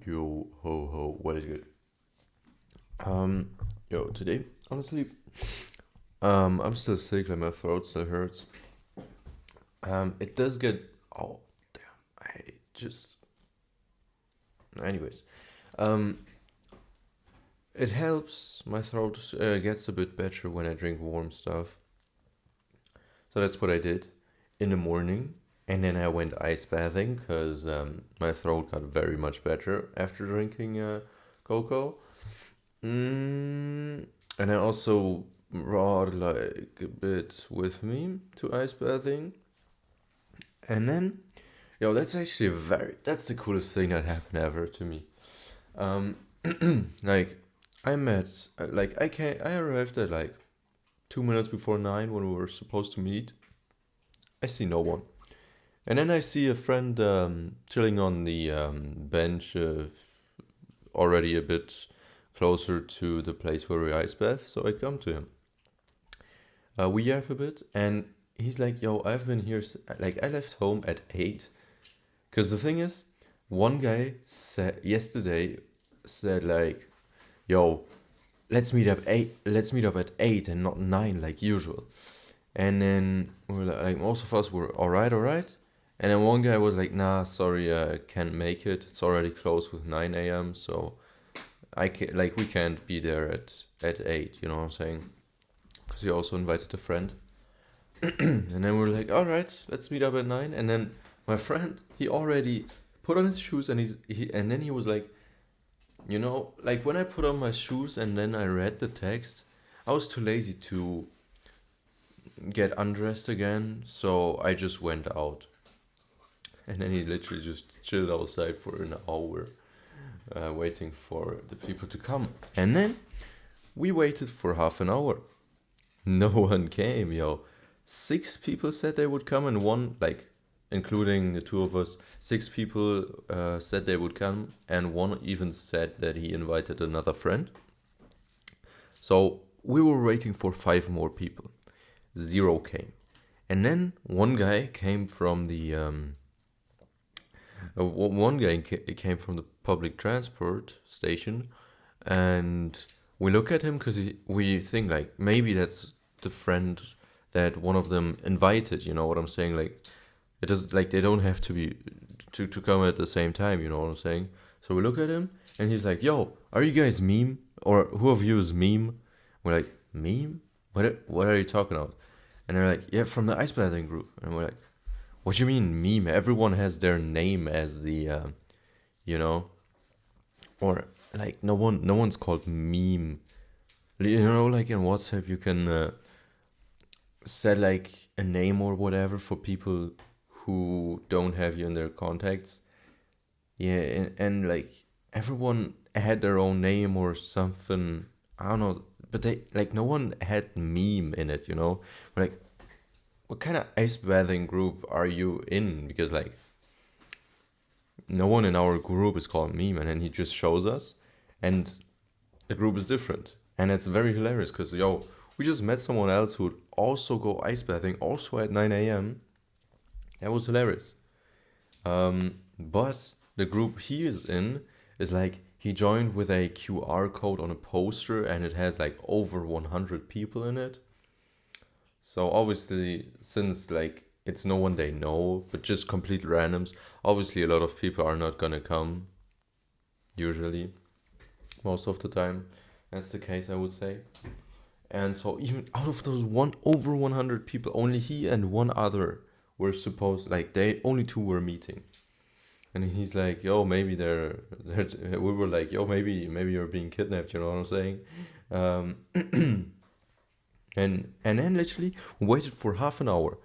Yo ho ho, what is good? Um, today, honestly, I'm still sick, like my throat still hurts. It does get. Oh, damn! I just. Anyways, um, it helps. My throat gets a bit better when I drink warm stuff. So that's what I did in the morning, and then I went ice bathing because my throat got very much better after drinking cocoa. Mm, and I also brought like a bit with me to ice bathing. And then, that's actually that's the coolest thing that happened ever to me. Um, like, I arrived at like 2 minutes before 9 when we were supposed to meet. I see no one. And then I see a friend chilling on the bench, already a bit closer to the place where we ice bath. So I come to him. We yap a bit, and he's like, "Yo, I've been here. Like, I left home at 8. Because the thing is, one guy said yesterday said like, "Yo, let's meet up at 8 and not 9 like usual." And then we're like most of us were all right. And then one guy was like, "Nah, sorry, I can't make it. It's already closed with 9 a.m. So we can't be there at 8. You know what I'm saying?" Because he also invited a friend. And then we're like, "All right, let's meet up at 9." And then my friend, he already put on his shoes, and and then he was like, like when I put on my shoes and then I read the text, I was too lazy to get undressed again, so I just went out. And then he literally just chilled outside for an hour, waiting for the people to come. And then we waited for half an hour. No one came, yo. 6 people said they would come, and one, like, including the two of us, 6 people said they would come, and one even said that he invited another friend. So we were waiting for 5 more people. 0 came. And then one guy came from the came from the public transport station, and we look at him because we think like maybe that's the friend that one of them invited. You know what I'm saying? Like it does, like they don't have to be to come at the same time. You know what I'm saying? So we look at him, and he's like, "Yo, are you guys meme, or who of you is meme?" We're like, "Meme? What are you talking about?" And they're like, "Yeah, from the ice bathing group." And we're like, "What do you mean meme? Everyone has their name as the you know, or like no one's called meme. Like in WhatsApp you can set like a name or whatever for people who don't have you in their contacts. Yeah, and like everyone had their own name or something. I don't know, but they like no one had meme in it. We're like, what kind of ice bathing group are you in? Because like no one in our group is called meme, and then he just shows us, and the group is different, and it's very hilarious because we just met someone else who would also go ice bathing, also at 9 a.m. That was hilarious. But the group he is in is like he joined with a QR code on a poster, and it has like over 100 people in it. So obviously, since like it's no one they know, but just complete randoms, obviously a lot of people are not gonna come. Usually, most of the time, that's the case, I would say. And so even out of those over 100 people, only he and one other were supposed, like they only two were meeting. And he's like, "Yo, maybe they're." We were like, "Yo, maybe you're being kidnapped." You know what I'm saying? Um, and then literally waited for half an hour,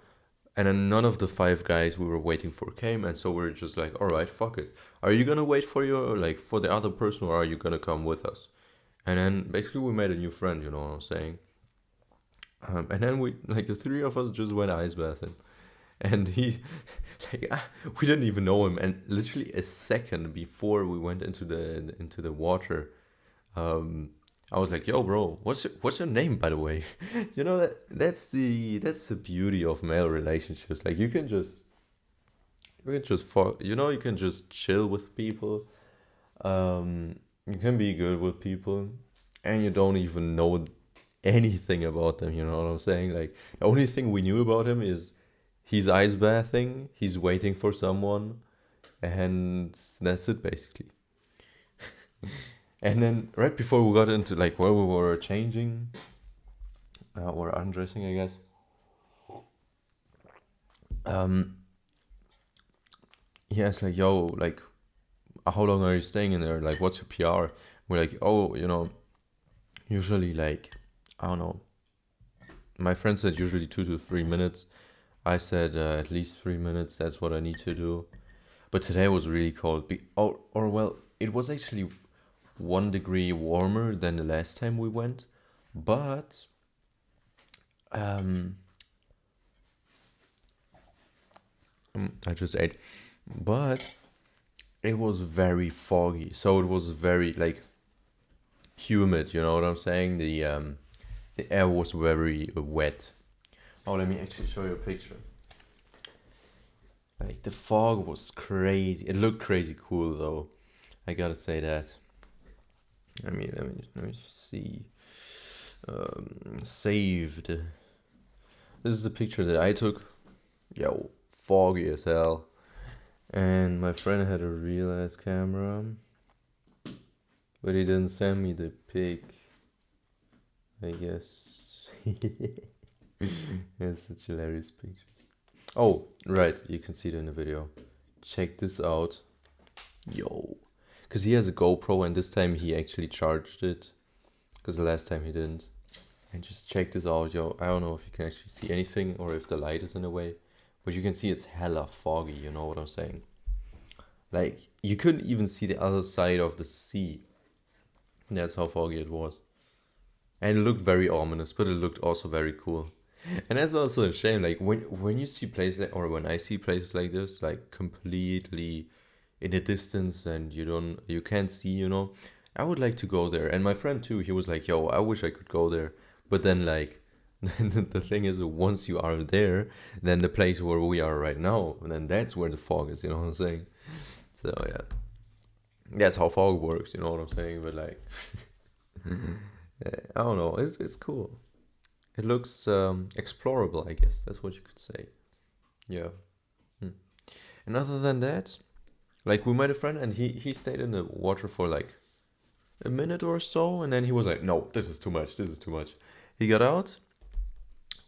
and then none of the 5 guys we were waiting for came, and so we're just like, "All right, fuck it. Are you gonna wait for for the other person, or are you gonna come with us?" And then basically we made a new friend. You know what I'm saying? And then the three of us just went ice bathing, and he, we didn't even know him, and literally a second before we went into the water, um, I was like, "Yo, bro, what's your name, by the way?" That's the beauty of male relationships. Like you can just chill with people. You can be good with people, and you don't even know anything about them. You know what I'm saying? Like the only thing we knew about him is he's ice bathing, he's waiting for someone, and that's it basically. And then right before we got into like where we were changing or undressing, I guess. Um, he asked like, "Yo, like, how long are you staying in there? Like, what's your PR?" We're like, "Oh, usually like, I don't know." My friend said usually 2 to 3 minutes. I said at least 3 minutes. That's what I need to do. But today was really cold. Or well, it was actually 1 degree warmer than the last time we went, but um, I just ate. But it was very foggy, so it was very like humid. You know what I'm saying? The air was very wet. Oh, let me actually show you a picture. Like the fog was crazy. It looked crazy cool though. I gotta say that. Let me see. Saved. This is a picture that I took. Yo, foggy as hell. And my friend had a real ass camera, but he didn't send me the pic. I guess. It's such hilarious pictures. Oh, right, you can see it in the video. Check this out. Yo. Because he has a GoPro and this time he actually charged it. Because the last time he didn't. And just check this out, yo. I don't know if you can actually see anything or if the light is in the way. But you can see it's hella foggy, you know what I'm saying? Like, you couldn't even see the other side of the sea. That's how foggy it was. And it looked very ominous, but it looked also very cool. And that's also a shame, like when you see places like, or when I see places like this, like completely in the distance and you can't see, I would like to go there. And my friend too, he was like, yo, I wish I could go there. But then like the thing is, once you are there, then the place where we are right now, then that's where the fog is, you know what I'm saying? So yeah, that's how fog works, you know what I'm saying? But like, I don't know, it's cool. It looks explorable, I guess. That's what you could say. Yeah. Hmm. And other than that, like we met a friend and he stayed in the water for like a minute or so, and then he was like, "No, this is too much. This is too much." He got out.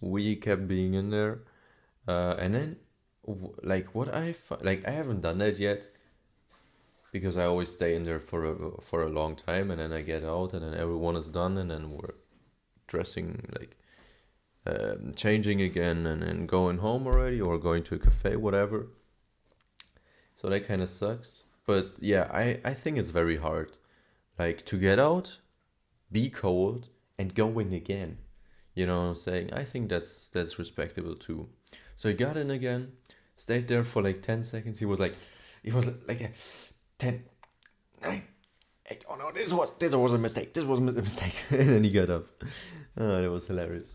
We kept being in there, and then like like I haven't done that yet because I always stay in there for a long time, and then I get out, and then everyone is done, and then we're dressing like changing again and then going home already or going to a cafe, whatever. So that kind of sucks. But yeah, I think it's very hard. Like to get out, be cold, and go in again. You know what I'm saying? I think that's respectable too. So he got in again, stayed there for like 10 seconds. He was like a 10, 9, 8. Oh no, this was a mistake. This was a mistake. And then he got up. Oh, that was hilarious.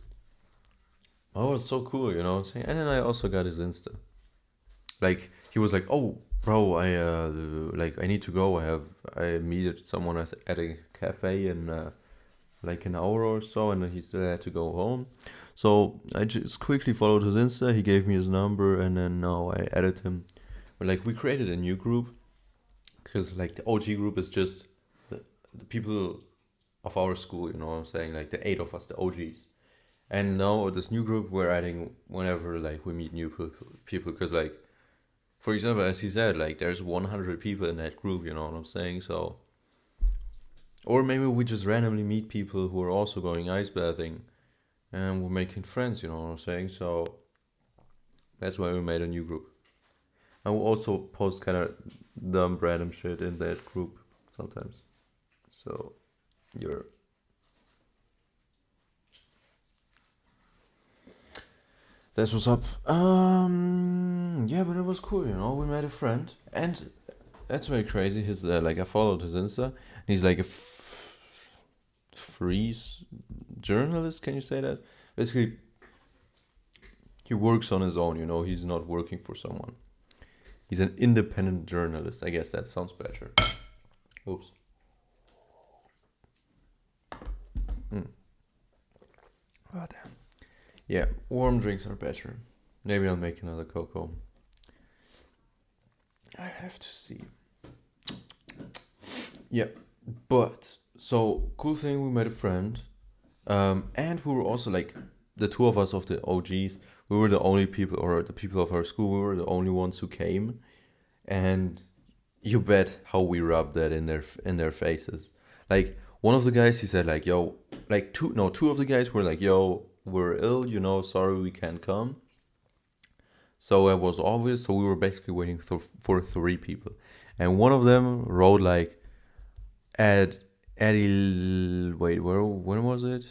Oh, it was so cool, you know what I'm saying? And then I also got his Insta. Like he was like, "Oh, bro, I need to go. I meted someone at a cafe in like an hour or so, and he still had to go home." So I just quickly followed his Insta. He gave me his number, and then now I added him. But like we created a new group because like the OG group is just the people of our school. You know what I'm saying? Like the 8 of us, the OGs. And now this new group we're adding whenever like we meet new people, because like for example, as he said, like there's 100 people in that group, you know what I'm saying? So, or maybe we just randomly meet people who are also going ice bathing, and we're making friends, you know what I'm saying? So that's why we made a new group. And we'll also post kind of dumb random shit in that group sometimes. So you're that's what's up. Yeah, but it was cool, you know. We met a friend, and that's very crazy. His like I followed his Insta, and he's like a freeze journalist. Can you say that? Basically, he works on his own. You know, he's not working for someone. He's an independent journalist. I guess that sounds better. Oops. Mm. Oh, damn. Yeah, warm drinks are better. Maybe I'll make another cocoa. I have to see. Yeah, but so cool thing, we met a friend, and we were also like the two of us of the OGs. We were the only people, or the people of our school. We were the only ones who came, and you bet how we rubbed that in their faces. Like one of the guys, he said like, "Yo," like two of the guys were like, "Yo, we're ill, sorry we can't come." So it was obvious. So we were basically waiting for three people, and one of them wrote like, at wait, where when was it?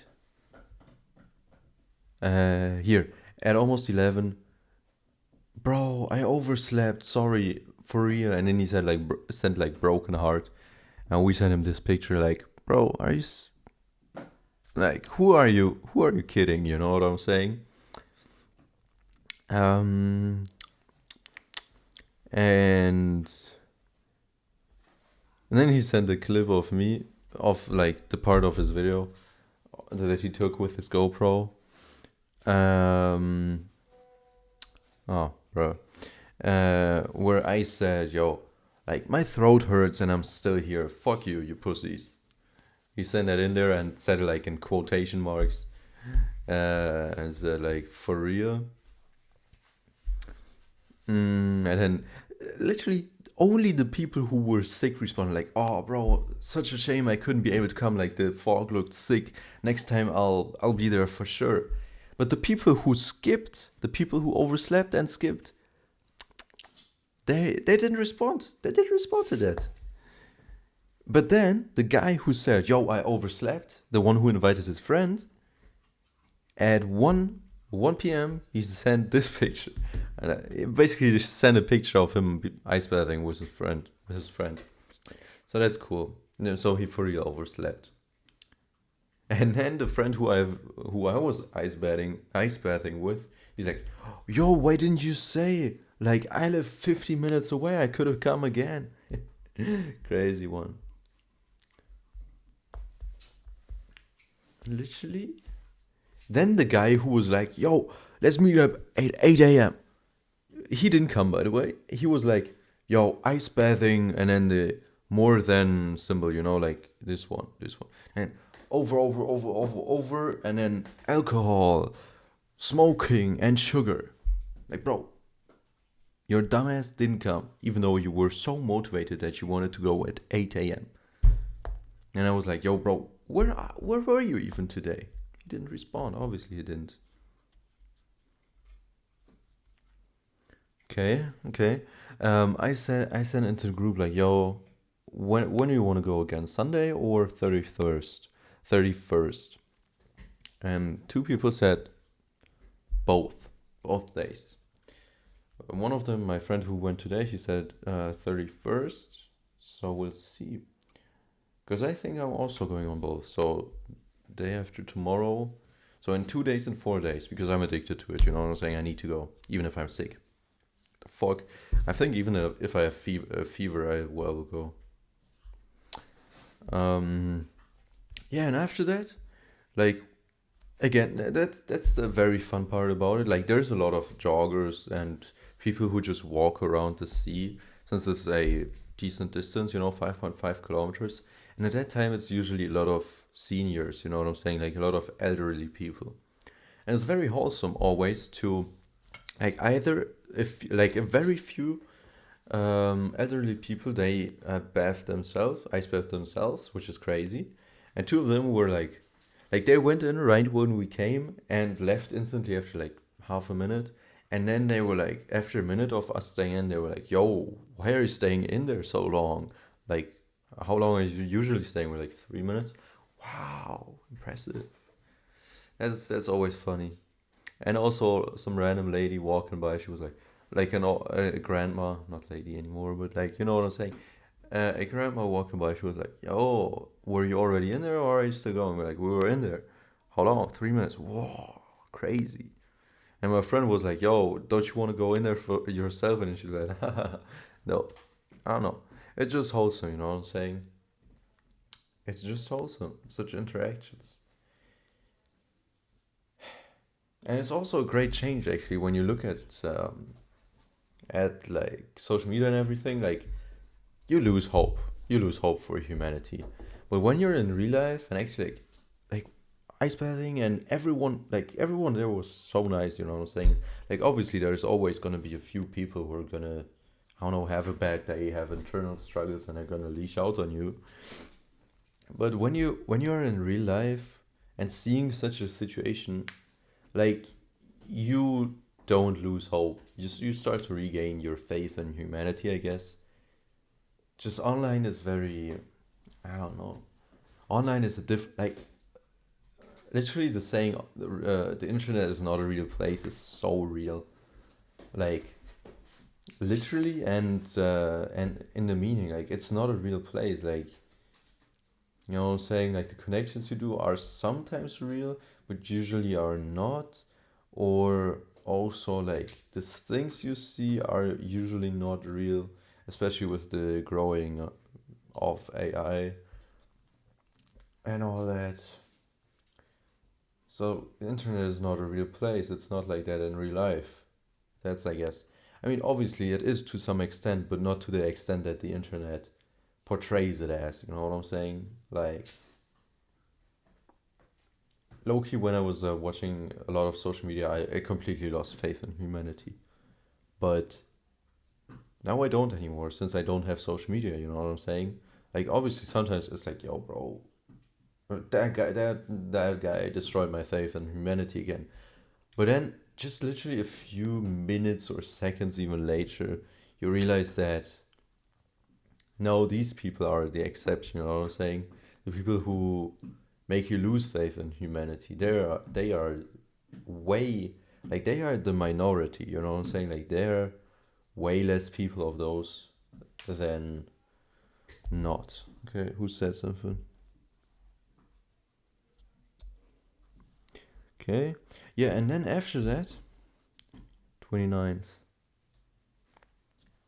Here at almost 11. Bro, I overslept. Sorry, for real. And then he said like sent like broken heart, and we sent him this picture like, bro, are you like who are you? Who are you kidding? You know what I'm saying? Um, and and then he sent a clip of me of like the part of his video that he took with his GoPro. Um, oh, bro. Where I said, yo, like my throat hurts and I'm still here. Fuck you, you pussies. He sent that in there and said it like in quotation marks. And said like, for real. And then literally only the people who were sick responded like, oh, bro, such a shame I couldn't be able to come. Like the fog looked sick. Next time I'll be there for sure. But the people who skipped, the people who overslept and skipped, they didn't respond. They didn't respond to that. But then the guy who said, yo, I overslept, the one who invited his friend, at 1 p.m. he sent this picture. And I basically just sent a picture of him ice bathing with his friend. So that's cool. So he for real overslept. And then the friend who I was ice bathing with, he's like, yo, why didn't you say? Like, I live 50 minutes away. I could have come again. Crazy one. Literally. Then the guy who was like, yo, let's meet up at 8 a.m. He didn't come, by the way. He was like, yo, ice bathing, and then the more than symbol, like this one. And over, and then alcohol, smoking, and sugar. Like, bro, your dumbass didn't come, even though you were so motivated that you wanted to go at 8 a.m. And I was like, yo, bro, where were you even today? He didn't respond. Obviously, he didn't. Okay. I sent into the group like, yo, when do you want to go again? Sunday or 31st? 31st. And two people said both days. One of them, my friend who went today, he said 31st. So we'll see. Because I think I'm also going on both. So day after tomorrow. So in 2 days and 4 days, because I'm addicted to it. You know what I'm saying? I need to go, even if I'm sick. The fuck. I think even if I have fever, I will go. Yeah, and after that, like, again, that's the very fun part about it. Like, there's a lot of joggers and people who just walk around the sea, since it's a decent distance, 5.5 kilometers. And at that time, it's usually a lot of seniors, you know what I'm saying? Like, a lot of elderly people. And it's very wholesome always to, like, either, if, like, a very few elderly people, they ice bath themselves, which is crazy. And two of them were like they went in right when we came and left instantly after like half a minute. And then they were like, after a minute of us staying in, they were like, yo, why are you staying in there so long? Like, how long are you usually staying? We're like 3 minutes. Wow, impressive. That's always funny. And also some random lady walking by, she was like a grandma, not lady anymore, but like, you know what I'm saying? A grandma walking by, she was like, yo, were you already in there or are you still going? We're like, we were in there. How long? 3 minutes. Whoa, crazy. And my friend was like, yo, don't you want to go in there for yourself? And she's like, no, I don't know. It's just wholesome, you know what I'm saying? It's just wholesome, such interactions. And it's also a great change actually when you look at like social media and everything. Like you lose hope, you lose hope for humanity. But when you're in real life and actually like ice bathing and everyone there was so nice. You know what I'm saying? Like obviously there's always gonna be a few people who are gonna, I don't know, have a bad day, have internal struggles, and are gonna leash out on you. But when you're in real life and seeing such a situation, like you don't lose hope. You start to regain your faith in humanity, I guess. Just online is very, I don't know. Online is a like literally the saying the internet is not a real place is so real. Like literally and in the meaning, like it's not a real place. Like you know what I'm saying? Like the connections you do are sometimes real, but usually are not. Or also like the things you see are usually not real, especially with the growing of AI and all that. So the internet is not a real place. It's not like that in real life. That's, I guess. I mean, obviously it is to some extent, but not to the extent that the internet portrays it as. You know what I'm saying? Like low key, when I was watching a lot of social media, I completely lost faith in humanity. But now I don't anymore since I don't have social media. You know what I'm saying? Like obviously, sometimes it's like, yo, bro, that guy destroyed my faith in humanity again. But then, just literally a few minutes or seconds even later, you realize that no, these people are the exception. You know what I'm saying? The people who make you lose faith in humanity. They are way, like they are the minority. You know what I'm saying? Like they're way less people of those than not. Okay, who said something? Okay. Yeah, and then after that, 29th.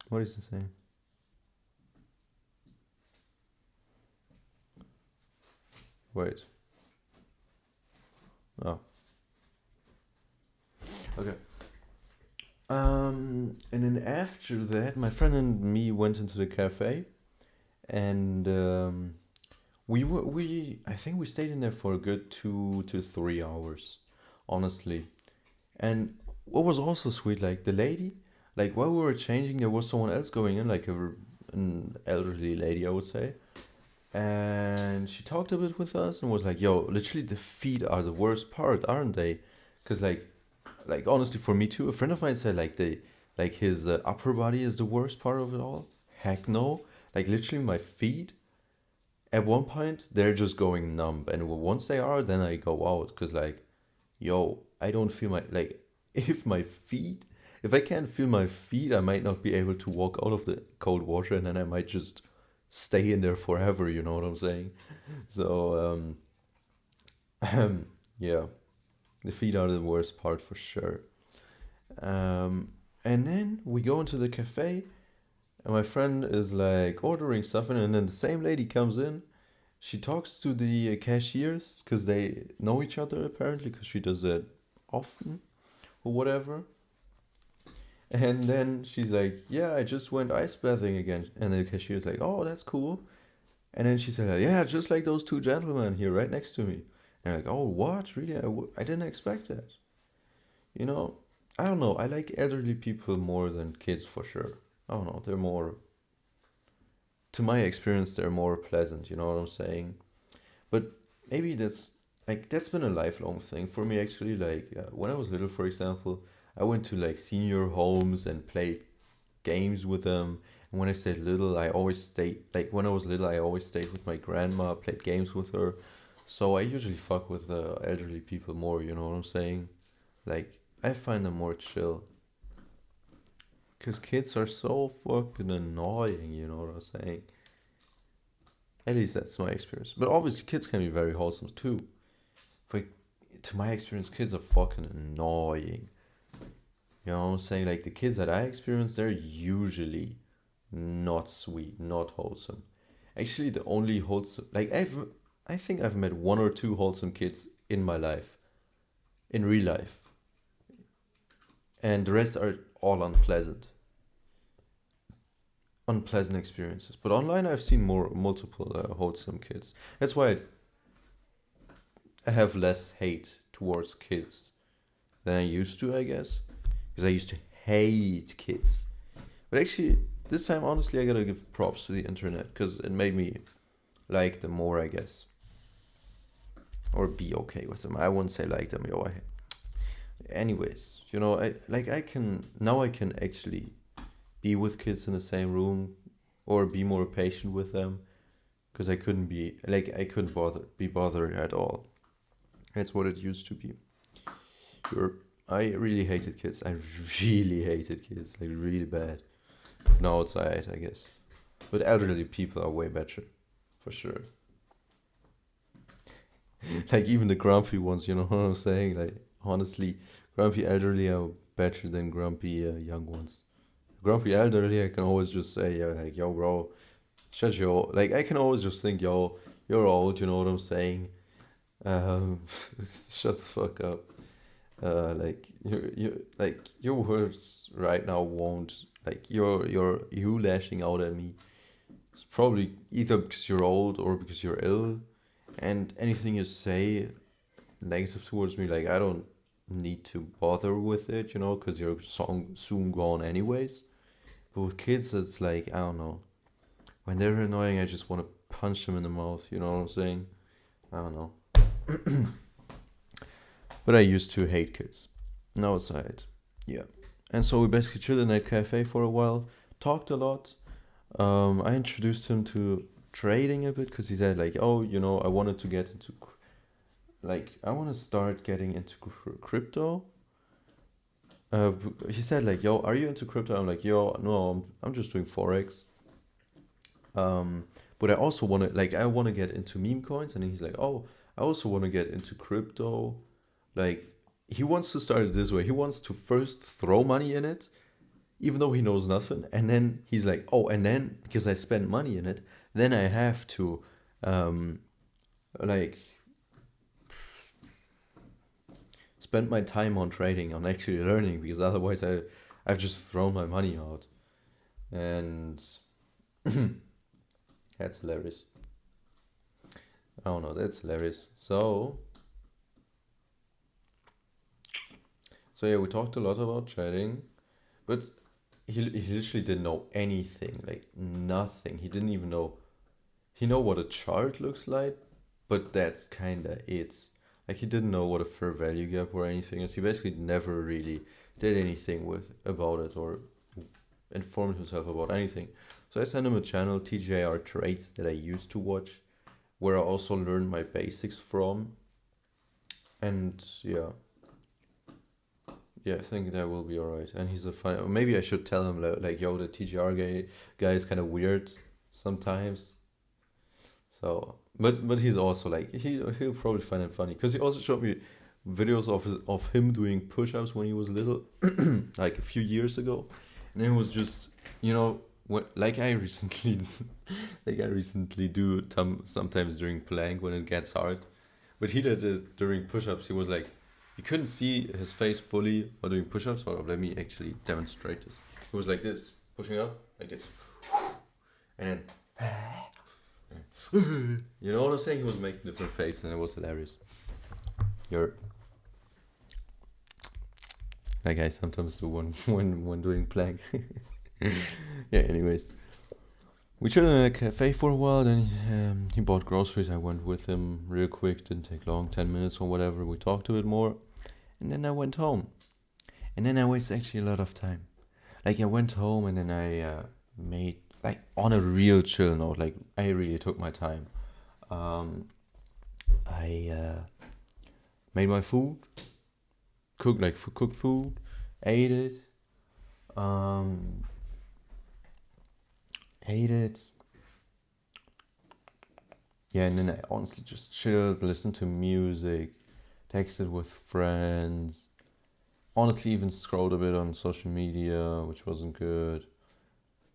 What is it saying? Wait. Oh, okay. And then after that, my friend and me went into the cafe, and I think we stayed in there for a good 2 to 3 hours, honestly. And what was also sweet, like the lady, like while we were changing, there was someone else going in, like an elderly lady, I would say. And she talked a bit with us and was like, "Yo, literally the feet are the worst part, aren't they?" Because like honestly, for me too, a friend of mine said like like his upper body is the worst part of it all. Heck no! Like literally, my feet at one point they're just going numb, and once they are, then I go out because like yo, I don't feel my like if my feet if I can't feel my feet, I might not be able to walk out of the cold water, and then I might just stay in there forever. You know what I'm saying? So yeah, the feet are the worst part for sure. Um, and then we go into the cafe, and my friend is like ordering stuff, and then the same lady comes in. She talks to the cashiers because they know each other apparently, because she does that often or whatever. And then she's like, "Yeah, I just went ice bathing again." And the cashier's like, "Oh, that's cool." And then she said, "Yeah, just like those two gentlemen here right next to me." And I'm like, "Oh, what? Really? I didn't expect that." You know, I don't know. I like elderly people more than kids for sure. I don't know. They're more, to my experience, they're more pleasant. You know what I'm saying? But maybe that's been a lifelong thing for me actually. Like when I was little, for example, I went to like senior homes and played games with them. And when I say little, I always stayed, like when I was little, I always stayed with my grandma, played games with her. So I usually fuck with the elderly people more, you know what I'm saying? Like, I find them more chill. Because kids are so fucking annoying, you know what I'm saying? At least that's my experience. But obviously, kids can be very wholesome too. For, to my experience, kids are fucking annoying. You know what I'm saying? Like, the kids that I experience, they're usually not sweet, not wholesome. Actually, the only wholesome, like I think I've met one or two wholesome kids in my life, in real life, and the rest are all unpleasant experiences. But online, I've seen multiple wholesome kids. That's why I have less hate towards kids than I used to, I guess, because I used to hate kids. But actually, this time, honestly, I gotta give props to the internet because it made me like them more, I guess, or be okay with them. I wouldn't say like them, yo. Anyways, I can actually be with kids in the same room, or be more patient with them, because I couldn't be bothered at all. That's what it used to be. You're, I really hated kids. I really hated kids, like really bad. Now outside, I guess. But elderly people are way better, for sure. Like even the grumpy ones, you know what I'm saying? Like honestly, grumpy elderly are better than grumpy young ones. Grumpy elderly, I can always just say, like, yo, bro, shut your. Like I can always just think, yo, you're old. You know what I'm saying? Um, shut the fuck up. Like your words right now won't like you lashing out at me. It's probably either because you're old or because you're ill, and anything you say negative towards me, like I don't need to bother with it, because you're soon gone anyways. But with kids, it's like I don't know. When they're annoying, I just want to punch them in the mouth. You know what I'm saying? I don't know. But I used to hate kids. Now outside, yeah. And so we basically chilled in that cafe for a while, talked a lot. I introduced him to trading a bit because he said like, oh, I wanted to get into I want to start getting into crypto. He said like, yo, are you into crypto? I'm like, yo, no, I'm just doing forex. Um, but I also want to I want to get into meme coins, and he's like, oh, I also want to get into crypto. Like he wants to start it this way. He wants to first throw money in it, even though he knows nothing, and then he's like, oh, and then because I spend money in it, then I have to um, like spend my time on trading, on actually learning, because otherwise I've just thrown my money out, and that's hilarious. I don't know, that's hilarious. So yeah, we talked a lot about trading, but he literally didn't know anything, like nothing. He didn't even know. He know what a chart looks like, but that's kinda it. Like he didn't know what a fair value gap or anything is. He basically never really did anything with about it or informed himself about anything. So I sent him a channel, TJR Trades, that I used to watch, where I also learned my basics from. And yeah, I think that will be alright. And he's a fun. Maybe I should tell him like, yo, the TGR guy is kind of weird sometimes. So, but he's also like he'll probably find it funny because he also showed me videos of him doing push-ups when he was little, like a few years ago, and it was just what like I recently like I recently do sometimes during plank when it gets hard, but he did it during push-ups. He was like you couldn't see his face fully while doing push-ups. Or let me actually demonstrate this. He was like this, pushing up like this, and you know what I'm saying? He was making different faces, and it was hilarious. You're like I sometimes do when doing plank. Yeah. Anyways, we chilled in a cafe for a while. Then he bought groceries. I went with him real quick. Didn't take long, 10 minutes or whatever. We talked a bit more, and then I went home. And then I wasted actually a lot of time. Like I went home, and then I made like on a real chill note. Like I really took my time. I made my food, cooked food, ate it, um, ate it. Yeah, and then I honestly just chilled, listened to music, texted with friends. Honestly, even scrolled a bit on social media, which wasn't good.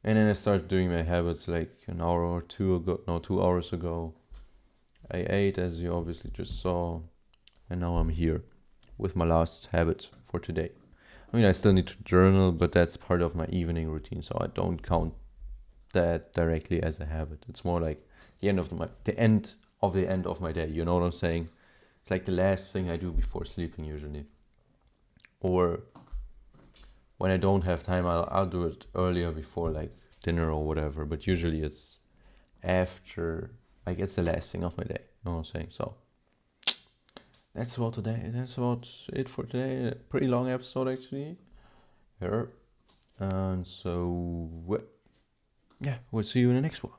And then I started doing my habits like an hour or two ago. No, 2 hours ago. I ate, as you obviously just saw, and now I'm here with my last habit for today. I mean, I still need to journal, but that's part of my evening routine, so I don't count that directly as a habit. It's more like the end of the end of my day. You know what I'm saying? It's like the last thing I do before sleeping usually, or when I don't have time, I'll do it earlier before like dinner or whatever. But usually it's after, like it's the last thing of my day. You know what I'm saying? So that's about today. That's about it for today. A pretty long episode actually. Here. And so yeah, we'll see you in the next one.